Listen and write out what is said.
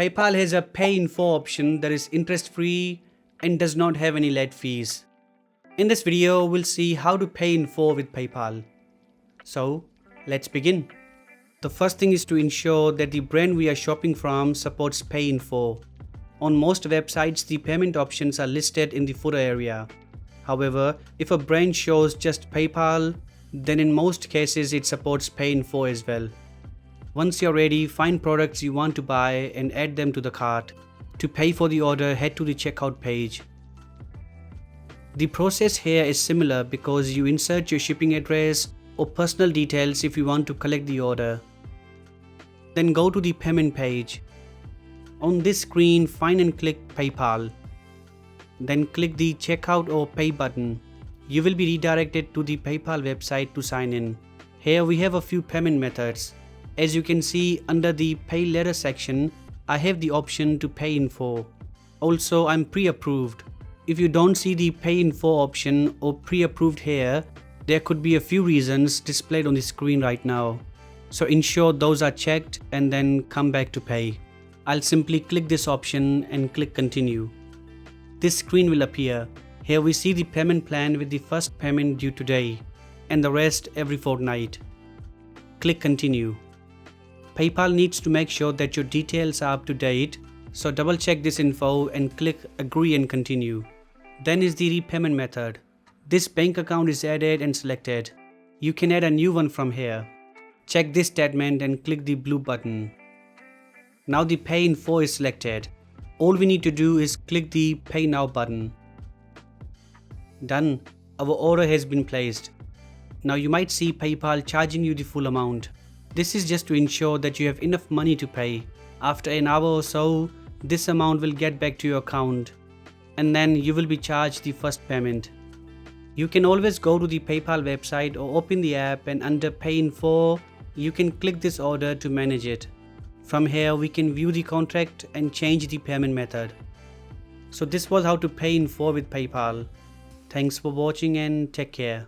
PayPal has a pay in 4 option that is interest free and does not have any late fees. In this video, we'll see how to pay in 4 with PayPal. So let's begin. The first thing is to ensure that the brand we are shopping from supports pay in 4. On most websites, the payment options are listed in the footer area. However, if a brand shows just PayPal, then in most cases it supports pay in 4 as well. Once you're ready, find products you want to buy and add them to the cart. To pay for the order, head to the checkout page. The process here is similar because you insert your shipping address or personal details if you want to collect the order. Then go to the payment page. On this screen, find and click PayPal. Then click the checkout or pay button. You will be redirected to the PayPal website to sign in. Here we have a few payment methods. As you can see, under the pay later section, I have the option to pay in 4. Also, I'm pre-approved. If you don't see the pay in 4 option or pre-approved here, there could be a few reasons displayed on the screen right now. So ensure those are checked and then come back to pay. I'll simply click this option and click continue. This screen will appear. Here we see the payment plan with the first payment due today and the rest every fortnight. Click continue. PayPal needs to make sure that your details are up to date, so double check this info and click agree and continue. Then is the repayment method. This bank account is added and selected. You can add a new one from here. Check this statement and click the blue button. Now the pay in 4 is selected. All we need to do is click the pay now button. Done. Our order has been placed. Now you might see PayPal charging you the full amount. This is just to ensure that you have enough money to pay. After an hour or so, this amount will get back to your account and then you will be charged the first payment. You can always go to the PayPal website or open the app, and under pay in 4, you can click this order to manage it. From here, we can view the contract and change the payment method. So this was how to pay in 4 with PayPal. Thanks for watching and take care.